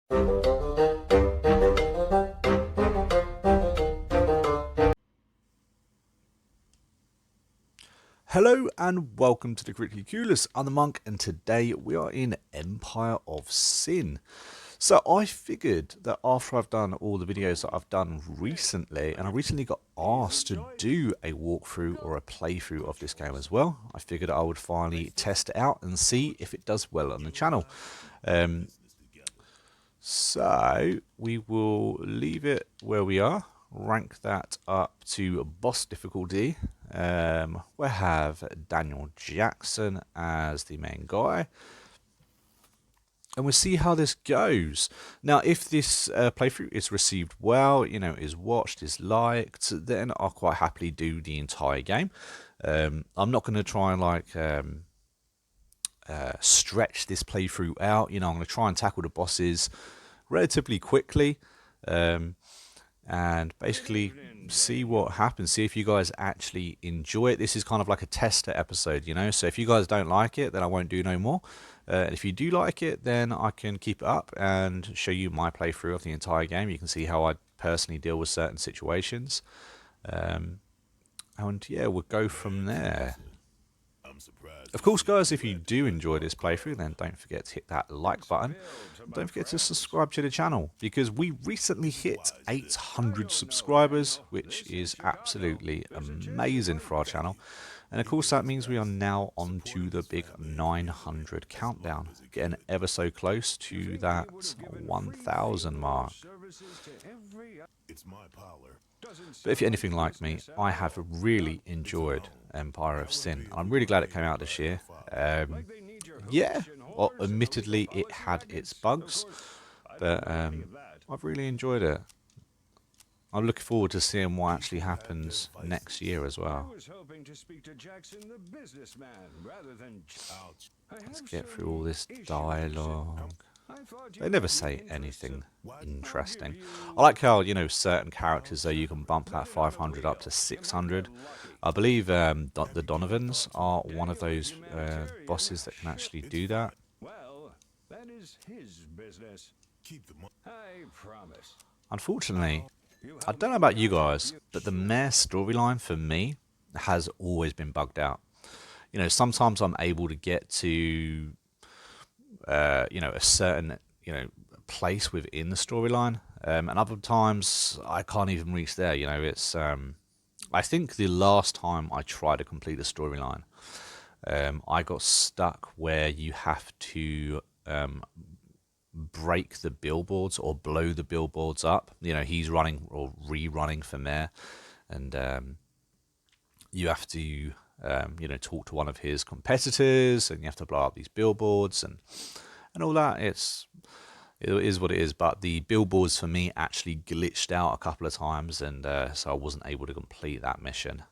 Hello and welcome to the Critically Curious. I'm the Monk, and today we are in Empire of Sin. So I figured that after I've done all the videos that I've done recently, and I recently got asked to do a walkthrough or a playthrough of this game as well, I figured I would finally test it out and see if it does well on the channel. So we will leave it where we are, rank that up to boss difficulty. We'll have Daniel Jackson as the main guy, and we'll see how this goes. Now, if this playthrough is received well, is watched, is liked, then I'll quite happily do the entire game. I'm not going to try and stretch this playthrough out. I'm going to try and tackle the bosses relatively quickly, and basically see what happens, see if you guys actually enjoy it. This is kind of like a tester episode, so if you guys don't like it, then I won't do no more. If you do like it, then I can keep it up and show you my playthrough of the entire game. You can see how I personally deal with certain situations, and yeah, we'll go from there. Of course, guys, if you do enjoy this playthrough, then don't forget to hit that like button. Don't forget to subscribe to the channel, because we recently hit 800 subscribers, which is absolutely amazing for our channel. And of course, that means we are now on to the big 900 countdown, getting ever so close to that 1000 mark. But if you're anything like me, I have really enjoyed Empire of Sin. I'm really glad it came out this year. Yeah, well, admittedly it had its bugs, but I've really enjoyed it. I'm looking forward to seeing what actually happens next year as well. Let's get through all this dialogue. They never say anything interesting. I like how, certain characters, though, you can bump that 500 up to 600. I believe the Donovans are one of those bosses that can actually do that. Unfortunately, I don't know about you guys, but the Mare storyline for me has always been bugged out. Sometimes I'm able to get to a certain place within the storyline, and other times I can't even reach there. It's I think the last time I tried to complete the storyline, I got stuck where you have to break the billboards or blow the billboards up. He's running or rerunning for mayor, and you have to talk to one of his competitors, and you have to blow up these billboards and all that. It is what it is, but the billboards for me actually glitched out a couple of times, and so I wasn't able to complete that mission.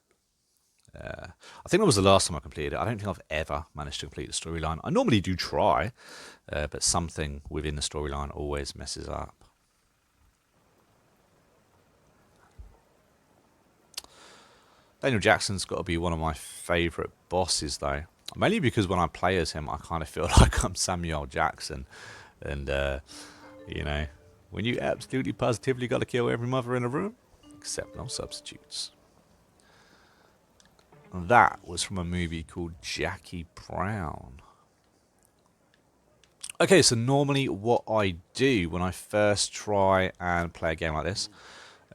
I think that was the last time I completed it. I don't think I've ever managed to complete the storyline. I normally do try, but something within the storyline always messes up. Daniel Jackson's got to be one of my favourite bosses, though. Mainly because when I play as him, I kind of feel like I'm Samuel Jackson. And, when you absolutely positively got to kill every mother in the room, except no substitutes. And that was from a movie called Jackie Brown. Okay, so normally what I do when I first try and play a game like this,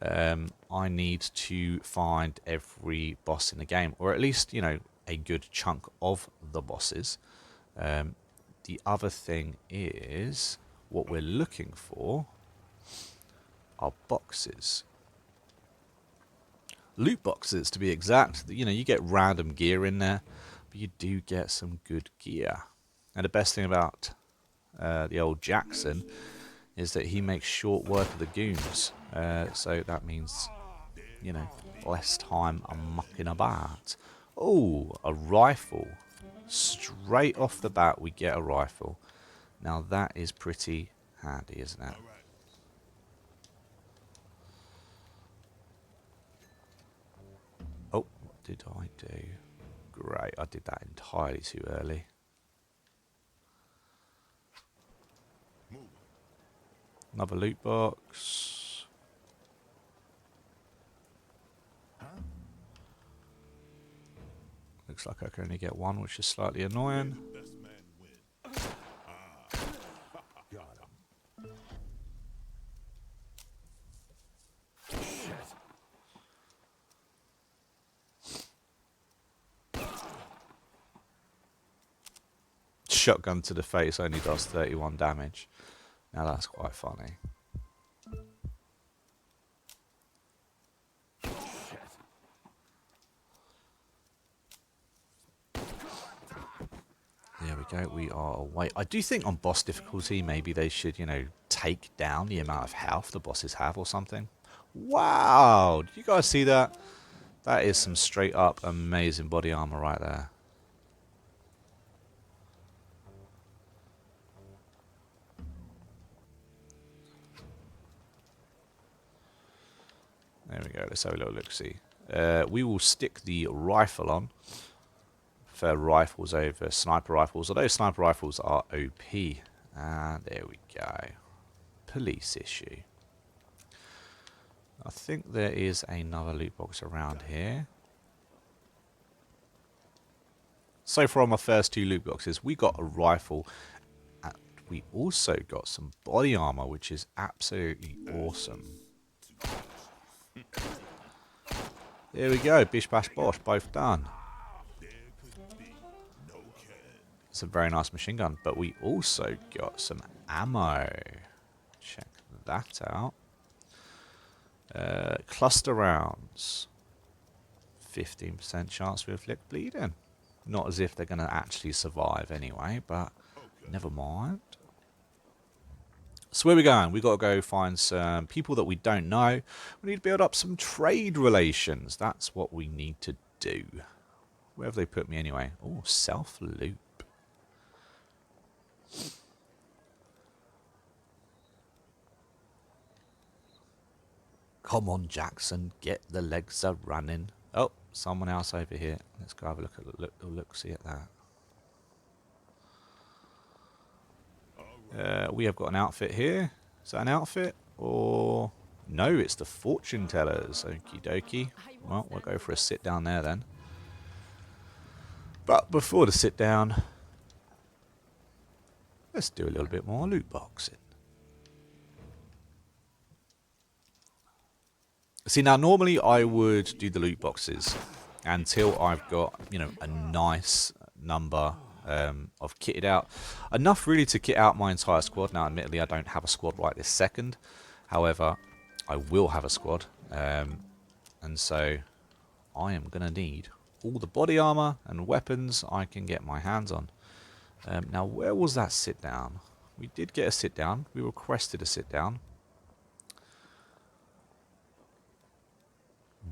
I need to find every boss in the game, or at least, a good chunk of the bosses. The other thing is, what we're looking for are boxes. Loot boxes, to be exact. You get random gear in there, but you do get some good gear. And the best thing about the old Jackson is that he makes short work of the goons. So that means, less time mucking about. Oh, a rifle. Straight off the bat, we get a rifle. Now that is pretty handy, isn't it? Oh, what did I do? Great, I did that entirely too early. Another loot box. Looks like I can only get one, which is slightly annoying. Shotgun to the face only does 31 damage. Now that's quite funny. There we go, we are away. I do think on boss difficulty, maybe they should, you know, take down the amount of health the bosses have or something. Wow! Did you guys see that? That is some straight up amazing body armor right there. There we go, let's have a little look-see. We will stick the rifle on. For rifles over sniper rifles, although sniper rifles are OP. And there we go. Police issue. I think there is another loot box around here. So far on my first two loot boxes, we got a rifle. And we also got some body armor, which is absolutely awesome. There we go, bish bash bosh, both done. It's a very nice machine gun, but we also got some ammo. Check that out. Cluster rounds. 15% chance to inflict bleeding. Not as if they're going to actually survive anyway, but never mind. So where are we going? We've got to go find some people that we don't know. We need to build up some trade relations. That's what we need to do. Where have they put me anyway? Oh, self-loop. Come on, Jackson, get the legs a running. Oh, someone else over here. Let's go have a look at see at that. We have got an outfit here. Is that an outfit? Or no, it's the fortune tellers. Okie dokie. Well, we'll go for a sit down there then. But before the sit down, let's do a little bit more loot boxing. See, now normally I would do the loot boxes until I've got, you know, a nice number of kitted out. Enough really to kit out my entire squad. Now, admittedly, I don't have a squad right this second. However, I will have a squad. And so I am going to need all the body armor and weapons I can get my hands on. Now, where was that sit down? We did get a sit down. We requested a sit down.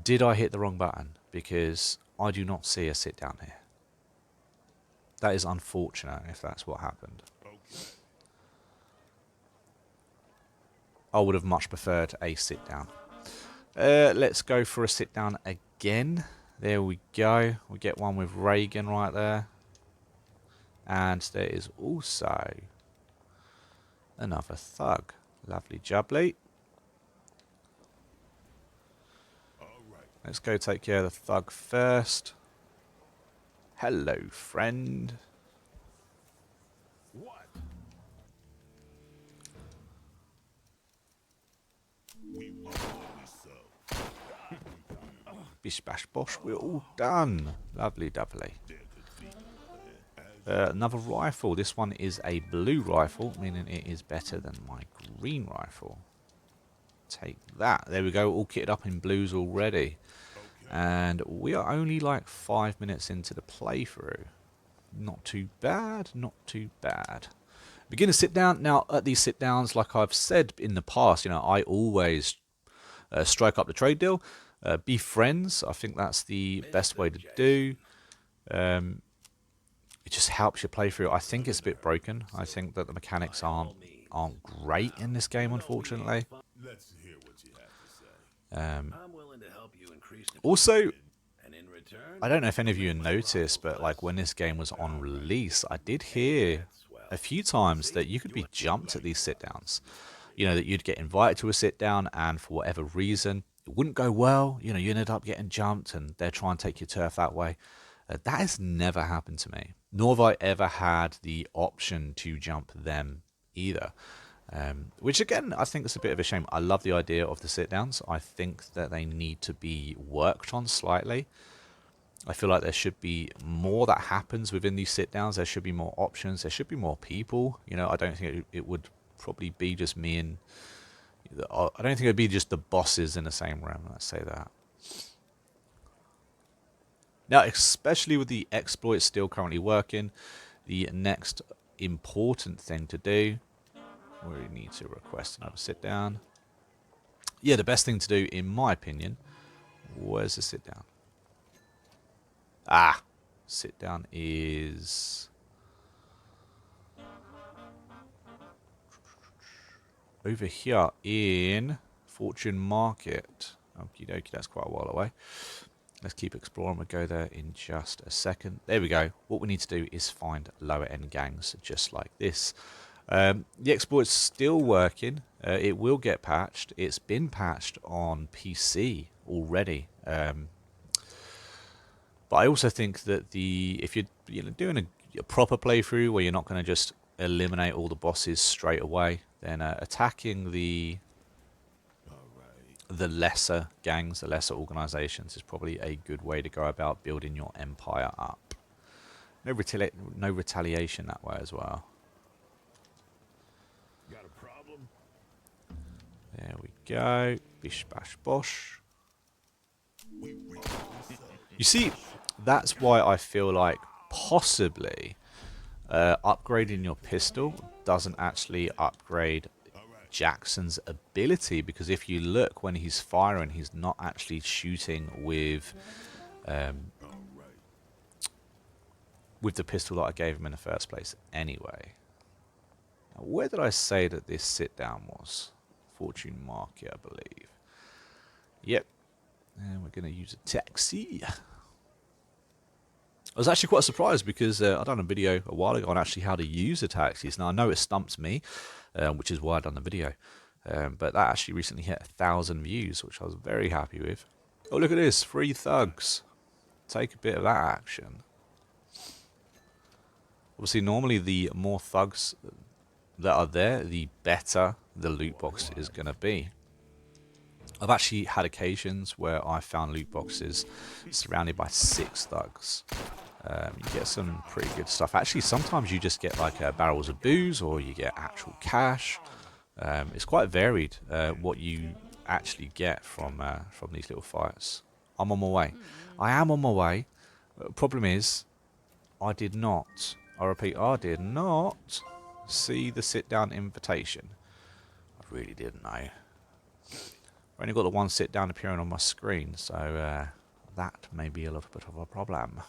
Did I hit the wrong button? Because I do not see a sit down here. That is unfortunate if that's what happened. I would have much preferred a sit down. Let's go for a sit down again. There we go. We get one with Reagan right there. And there is also another thug. Lovely jubbly. Let's go take care of the thug first. Hello, friend. What? Bish bash bosh, we're all done. Lovely doubly. Another rifle. This one is a blue rifle, meaning it is better than my green rifle. Take that. There we go, all kitted up in blues already. And we are only like 5 minutes into the playthrough. Not too bad, not too bad. Begin to sit down. Now, at these sit downs, like I've said in the past, you know, I always strike up the trade deal. Be friends. I think that's the best way to do. It just helps you play through. I think it's a bit broken. I think that the mechanics aren't great in this game, unfortunately. Let's hear what you have to say. I'm willing to help you increase Also, and in return, I don't know if any of you noticed, but like when this game was on release, I did hear a few times that you could be jumped at these sit downs. you know, that you'd get invited to a sit down and for whatever reason it wouldn't go well. You know, you ended up getting jumped and they're trying to take your turf that way. That has never happened to me, nor have I ever had the option to jump them either. Which again, I think is a bit of a shame. I love the idea of the sit downs. I think that they need to be worked on slightly. I feel like there should be more that happens within these sit downs. There should be more options. There should be more people. You know, I don't think it would probably be just me and I don't think it'd be just the bosses in the same room. Let's say that. Now, especially with the exploits still currently working, the next important thing to do, we need to request another sit down. Yeah, the best thing to do, in my opinion, where's the sit down? Ah, sit down is over here in Fortune Market. Okie dokie, that's quite a while away. Let's keep exploring. We'll go there in just a second. There we go. What we need to do is find lower end gangs just like this. The exploit's still working. It will get patched. It's been patched on PC already. But I also think that if you're doing a proper playthrough where you're not going to just eliminate all the bosses straight away, then attacking the lesser gangs, the lesser organizations is probably a good way to go about building your empire up. No retaliation that way as well. Got a problem? There we go. Bish bash bosh. You see, that's why I feel like possibly upgrading your pistol doesn't actually upgrade Jackson's ability, because if you look when he's firing, he's not actually shooting with the pistol that I gave him in the first place anyway. Now, where did I say that this sit down was? Fortune Market, I believe. Yep. And we're going to use a taxi. I was actually quite surprised because I done a video a while ago on actually how to use the taxis. Now I know it stumped me, which is why I done the video. But that actually recently hit 1,000 views, which I was very happy with. Oh, look at this, 3 thugs. Take a bit of that action. Obviously, normally the more thugs that are there, the better the loot box is going to be. I've actually had occasions where I found loot boxes surrounded by 6 thugs. You get some pretty good stuff. Actually, sometimes you just get like barrels of booze, or you get actual cash. It's quite varied what you actually get from these little fights. I'm on my way. I am on my way. Problem is, I did not. I repeat, I did not see the sit-down invitation. I really didn't know. I've only got the one sit-down appearing on my screen, so that may be a little bit of a problem.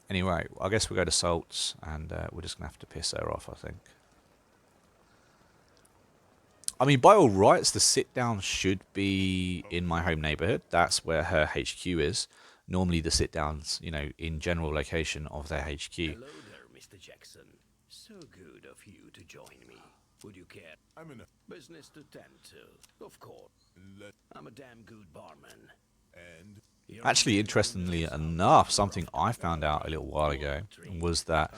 Anyway, I guess we'll go to Salts, and we're just going to have to piss her off, I think. I mean, by all rights, the sit-down should be in my home neighbourhood. That's where her HQ is. Normally the sit-downs, you know, in general location of their HQ. Hello there, Mr. Jackson. So good of you to join me. Would you care? I'm in a business to tend to, of course. I'm a damn good barman. And actually, interestingly enough, something I found out a little while ago was that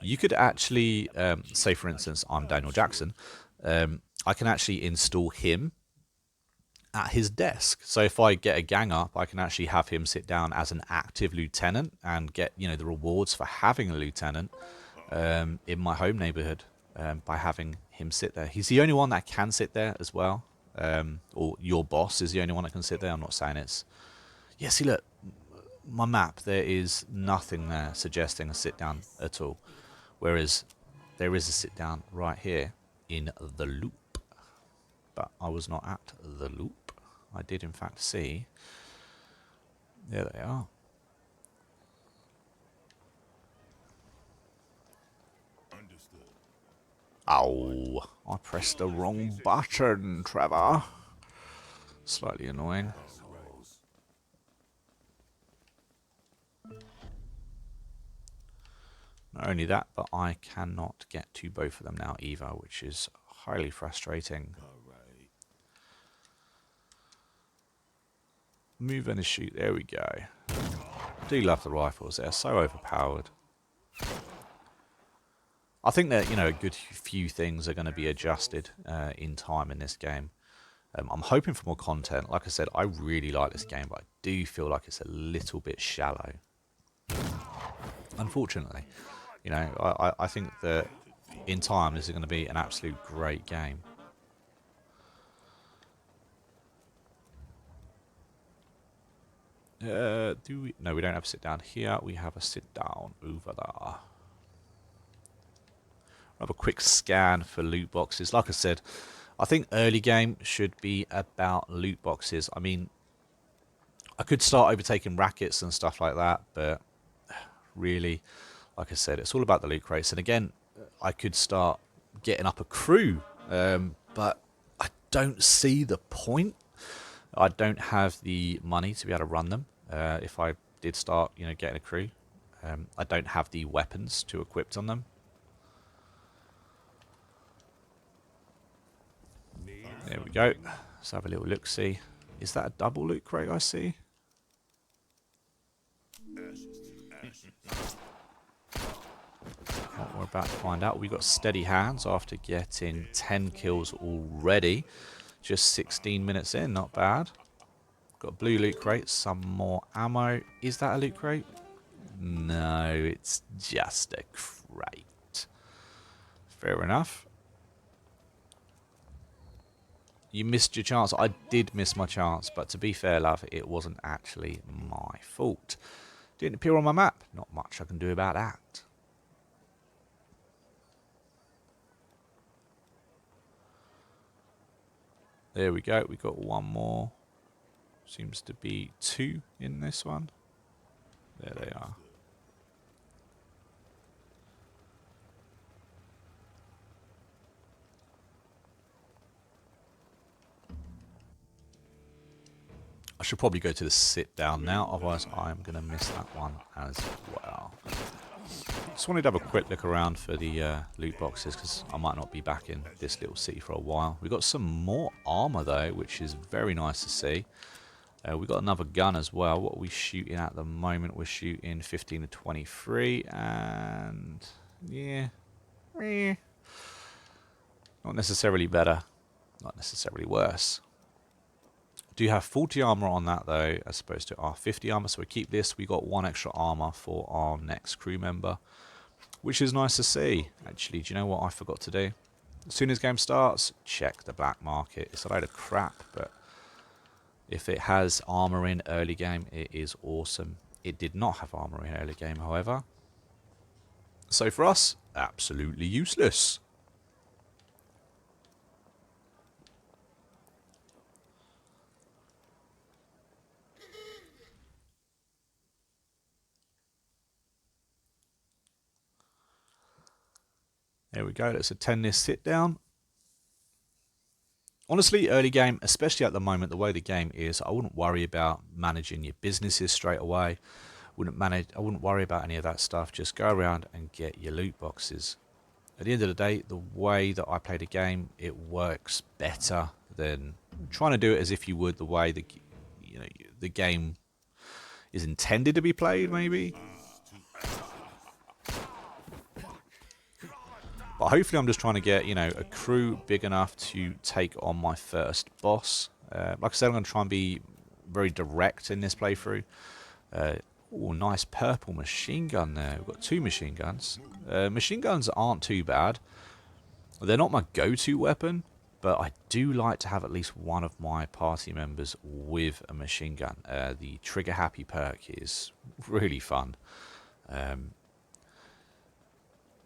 you could actually, say for instance, I'm Daniel Jackson, I can actually install him at his desk. So if I get a gang up, I can actually have him sit down as an active lieutenant and get, you know, the rewards for having a lieutenant in my home neighborhood by having him sit there. He's the only one that can sit there as well. Or your boss is the only one that can sit there. I'm not saying it's... Yeah, see, look, my map, there is nothing there suggesting a sit down at all. Whereas there is a sit down right here in the loop. But I was not at the loop. I did in fact see. There they are. understood. Ow, I pressed the wrong button, Trevor. Slightly annoying. Not only that, but I cannot get to both of them now either, which is highly frustrating. Move and shoot. There we go. Do love the rifles. They're so overpowered. I think that, a good few things are going to be adjusted in time in this game. I'm hoping for more content. Like I said, I really like this game, but I do feel like it's a little bit shallow. Unfortunately. I think that in time this is going to be an absolute great game. No, we don't have a sit down here. We have a sit down over there. Have a quick scan for loot boxes. Like I said, I think early game should be about loot boxes. I mean, I could start overtaking rackets and stuff like that, but really, like I said, it's all about the loot crates. And again, I could start getting up a crew, but I don't see the point. I don't have the money to be able to run them. If I did start, getting a crew, I don't have the weapons to equip on them. There we go. Let's have a little look-see. Is that a double loot crate I see? What we're about to find out. We got steady hands after getting 10 kills already. Just 16 minutes in, not bad. Got a blue loot crate, some more ammo. Is that a loot crate? No, it's just a crate. Fair enough. You missed your chance. I did miss my chance, but to be fair, love, it wasn't actually my fault. Didn't appear on my map. Not much I can do about that. There we go. We got one more. Seems to be 2 in this one. There they are. I should probably go to the sit down now, otherwise I'm going to miss that one as well. Just wanted to have a quick look around for the loot boxes, because I might not be back in this little city for a while. We got some more armor though, which is very nice to see. We got another gun as well. What are we shooting at the moment? We're shooting 15 to 23, and yeah, not necessarily better, not necessarily worse. Do have 40 armor on that though, as opposed to our 50 armor. So we keep this. We got 1 extra armor for our next crew member, which is nice to see. Actually, do you know what I forgot to do? As soon as game starts, check the black market. It's a load of crap, but if it has armor in early game, it is awesome. It did not have armor in early game, however. So for us, absolutely useless. There we go. Let's attend this sit down. Honestly, early game, especially at the moment, the way the game is, I wouldn't worry about managing your businesses straight away. I wouldn't worry about any of that stuff. Just go around and get your loot boxes. At the end of the day, the way that I play the game, it works better than trying to do it as if you would the way the game is intended to be played, maybe. But hopefully I'm just trying to get, a crew big enough to take on my first boss. Like I said, I'm going to try and be very direct in this playthrough. Oh, nice purple machine gun there. We've got 2 machine guns. Machine guns aren't too bad. They're not my go-to weapon, but I do like to have at least one of my party members with a machine gun. The trigger happy perk is really fun.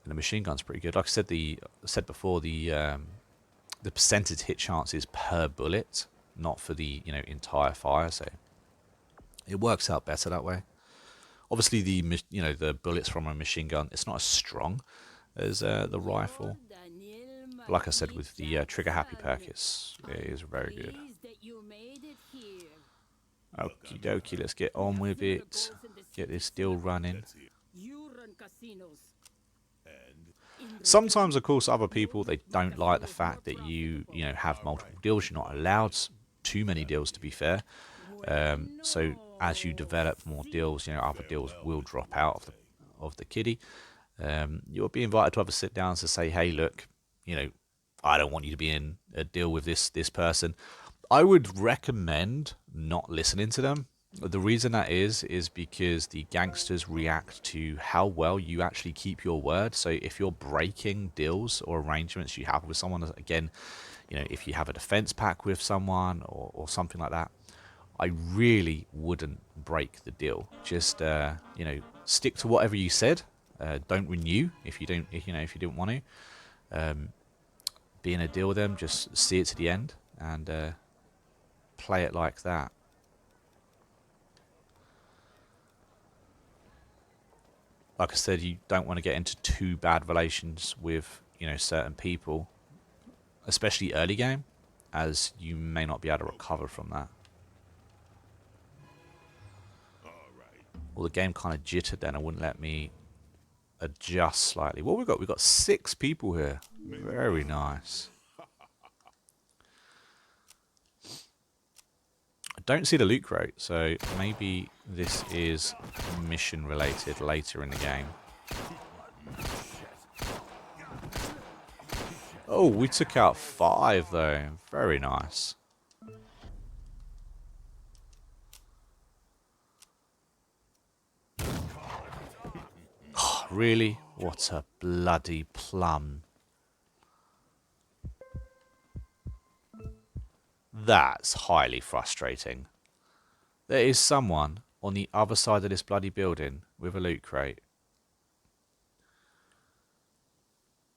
And the machine gun's pretty good. Like I said before, the percentage hit chance is per bullet, not for the entire fire. So it works out better that way. Obviously, the bullets from a machine gun, it's not as strong as the rifle. But like I said, with the trigger happy perk, it is very good. Okie dokie, let's get on with it. Get this deal running. You run casinos. Sometimes, of course, other people, they don't like the fact that you know, have multiple deals. You're not allowed too many deals, to be fair. So as you develop more deals, you know, other deals will drop out of the kiddie. You'll be invited to other sit downs to say, hey, look, you know, I don't want you to be in a deal with this person. I would recommend not listening to them. The reason that is because the gangsters react to how well you actually keep your word. So if you're breaking deals or arrangements you have with someone, again, you know, if you have a defense pack with someone or something like that, I really wouldn't break the deal. Just you know, stick to whatever you said. Don't renew if you don't, if, you know, if you didn't want to. Be in a deal with them, just see it to the end and play it like that. Like I said, you don't want to get into too bad relations with, you know, certain people, especially early game, as you may not be able to recover from that. Well, the game kind of jittered then. It wouldn't let me adjust slightly. What we got? We've got 6 people here. Very nice. I don't see the loot crate, so maybe this is mission related later in the game. Oh, we took out 5 though. Very nice. Oh, really? What a bloody plum. That's highly frustrating. There is someone on the other side of this bloody building with a loot crate.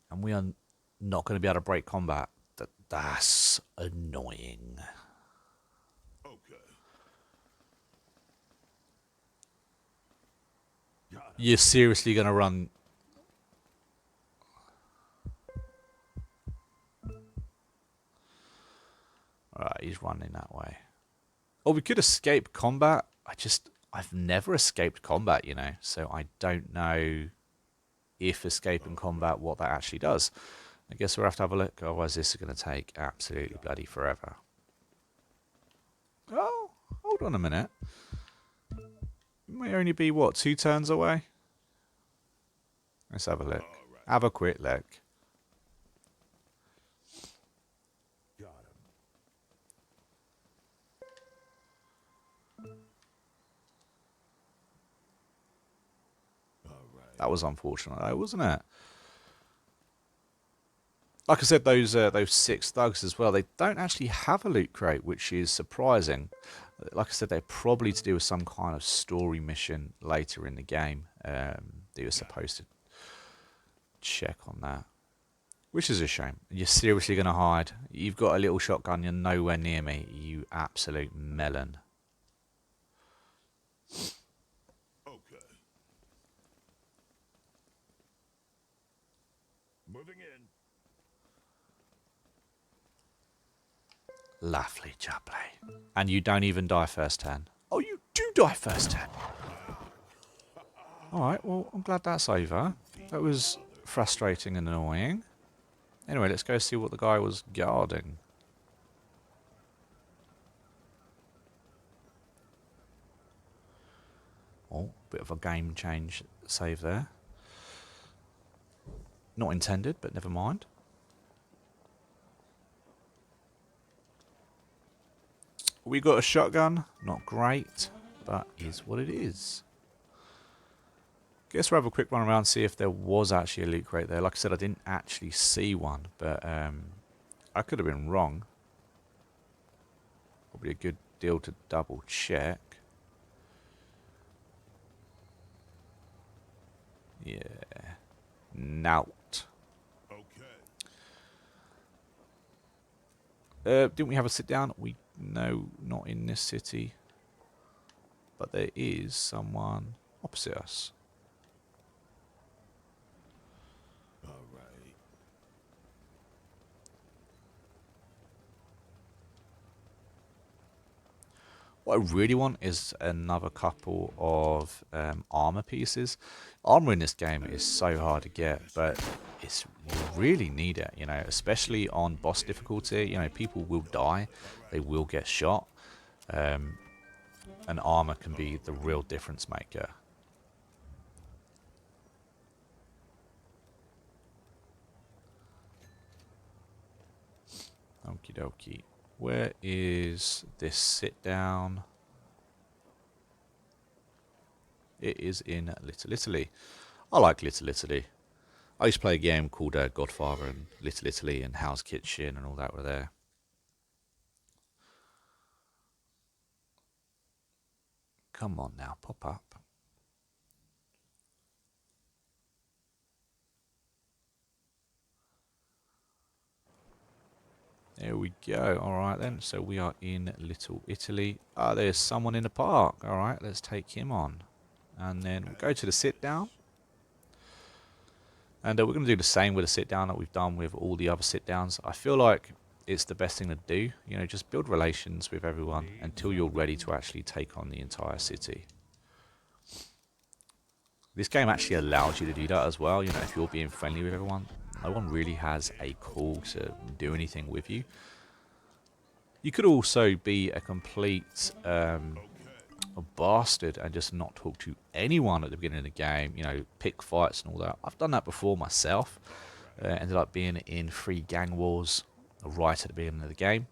And we are not going to be able to break combat. That's annoying. You're seriously going to run... Alright, he's running that way. Oh, we could escape combat. I've never escaped combat, you know. So I don't know if escaping combat, what that actually does. I guess we'll have to have a look. Otherwise, this is going to take absolutely bloody forever. Oh, hold on a minute. We may only be, what, 2 turns away? Let's have a look. Have a quick look. That was unfortunate, though, wasn't it? Like I said, those 6 thugs as well, they don't actually have a loot crate, which is surprising. Like I said, they're probably to do with some kind of story mission later in the game. That you're supposed to check on that. Which is a shame. You're seriously going to hide. You've got a little shotgun, you're nowhere near me. You absolute melon. Moving in. Lovely jubbly. And you don't even die first turn. Oh, you do die first turn. Alright, well, I'm glad that's over. That was frustrating and annoying. Anyway, let's go see what the guy was guarding. Oh, bit of a game change save there. Not intended, but never mind. We got a shotgun. Not great, but is what it is. Guess we'll have a quick run around, see if there was actually a loot crate there. Like I said, I didn't actually see one, but I could have been wrong. Probably a good deal to double check. Yeah. Nout. Didn't we have a sit down? No, not in this city. But there is someone opposite us. What I really want is another couple of armor pieces. Armor in this game is so hard to get, but you really need it, you know, especially on boss difficulty. You know, people will die, they will get shot, and armor can be the real difference maker. Okie dokie. Where is this sit down? It is in Little Italy. I like Little Italy. I used to play a game called Godfather and Little Italy and Hell's Kitchen and all that were there. Come on now, pop up. There we go. All right then. So we are in Little Italy. Ah, there's someone in the park. All right, let's take him on. And then we'll go to the sit down. And we're going to do the same with the sit down that we've done with all the other sit downs. I feel like it's the best thing to do. You know, just build relations with everyone until you're ready to actually take on the entire city. This game actually allows you to do that as well. You know, if you're being friendly with everyone, no one really has a call to do anything with you. You could also be a complete a bastard and just not talk to anyone at the beginning of the game. You know, pick fights and all that. I've done that before myself. Ended up being in 3 gang wars right at the beginning of the game.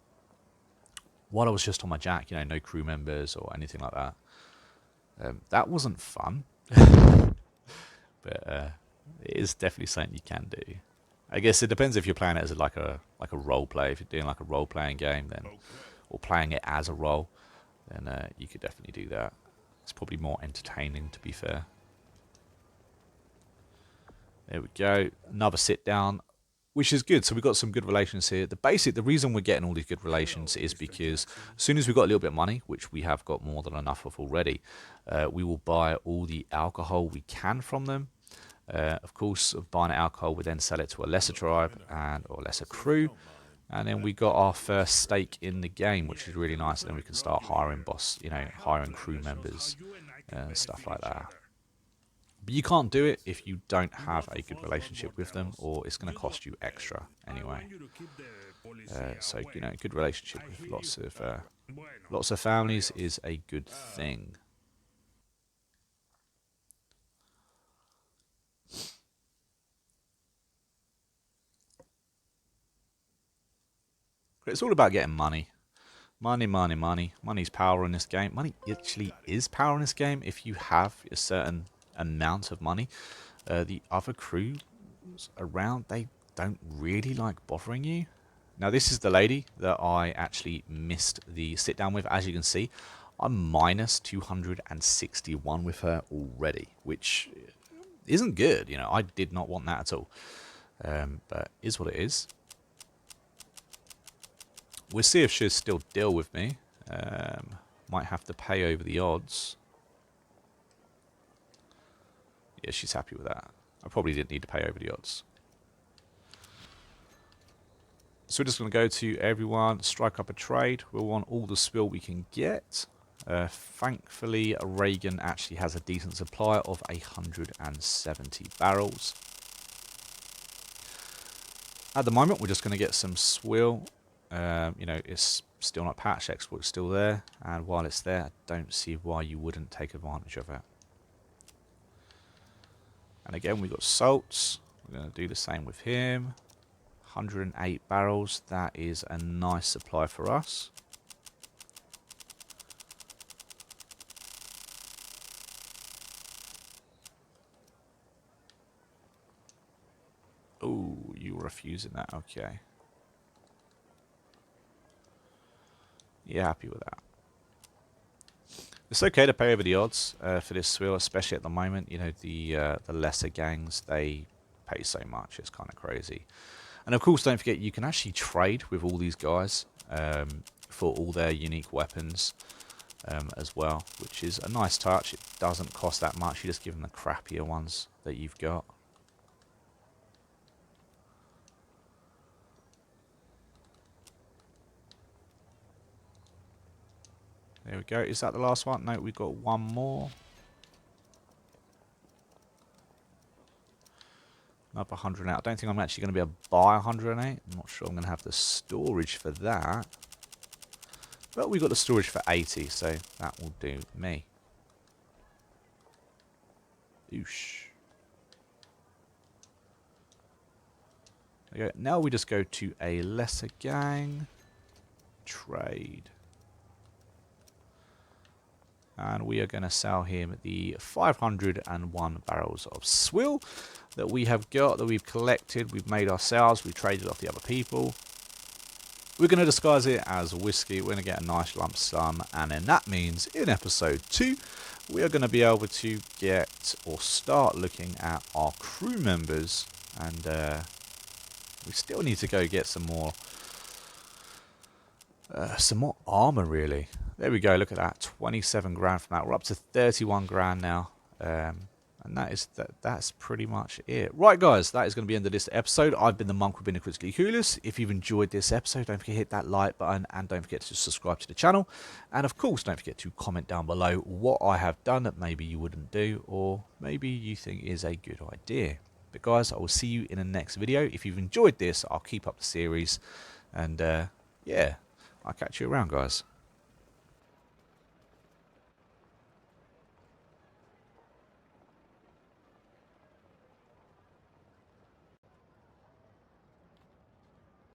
While I was just on my jack, you know, no crew members or anything like that. That wasn't fun. But it is definitely something you can do. I guess it depends if you're playing it as like a role play. If you're doing like a role playing game, then or playing it as a role, then you could definitely do that. It's probably more entertaining, to be fair. There we go. Another sit down, which is good. So we've got some good relations here. The reason we're getting all these good relations is because as soon as we've got a little bit of money, which we have got more than enough of already, we will buy all the alcohol we can from them. Of course, buying alcohol, we then sell it to a lesser tribe or lesser crew, and then we got our first stake in the game, which is really nice. And then we can start hiring hiring crew members, stuff like that. But you can't do it if you don't have a good relationship with them, or it's going to cost you extra anyway. So you know, good relationship with lots of families is a good thing. It's all about getting money. Money, money, money. Money's power in this game. Money actually is power in this game if you have a certain amount of money. The other crews around, they don't really like bothering you. Now, this is the lady that I actually missed the sit down with. As you can see, I'm minus 261 with her already, which isn't good. You know, I did not want that at all. But is what it is. We'll see if she'll still deal with me. Might have to pay over the odds. Yeah, she's happy with that. I probably didn't need to pay over the odds. So we're just going to go to everyone, strike up a trade. We'll want all the spill we can get. Thankfully, Reagan actually has a decent supply of 170 barrels. At the moment, we're just going to get some swill. You know, it's still not patched, export's still there, and while it's there, I don't see why you wouldn't take advantage of it. And again, we've got salts. We're going to do the same with him. 108 barrels, that is a nice supply for us. Oh, you were refusing that, okay. Yeah, happy with that. It's okay to pay over the odds for this swill, especially at the moment. You know, the lesser gangs, they pay so much, it's kind of crazy. And of course, don't forget, you can actually trade with all these guys for all their unique weapons as well, which is a nice touch. It doesn't cost that much, you just give them the crappier ones that you've got. There we go. Is that the last one? No, we've got one more. up 108. I don't think I'm actually going to be able to buy 108. I'm not sure I'm going to have the storage for that. But we got the storage for 80, so that will do me. Oosh. There we go. Now we just go to a lesser gang. Trade. And we are going to sell him the 501 barrels of swill that we have got, that we've collected, we've made ourselves, we've traded off the other people. We're going to disguise it as whiskey. We're going to get a nice lump sum. And then that means in episode 2, we are going to be able to get or start looking at our crew members. And we still need to go get some more armor, really. There we go. Look at that. 27 grand from that. We're up to 31 grand now. And that's pretty much it. Right, guys, that is going to be the end of this episode. I've been the Monk with been critically clueless. If you've enjoyed this episode, don't forget to hit that like button and don't forget to subscribe to the channel. And of course, don't forget to comment down below what I have done that maybe you wouldn't do or maybe you think is a good idea. But guys, I will see you in the next video. If you've enjoyed this, I'll keep up the series. And yeah, I'll catch you around, guys.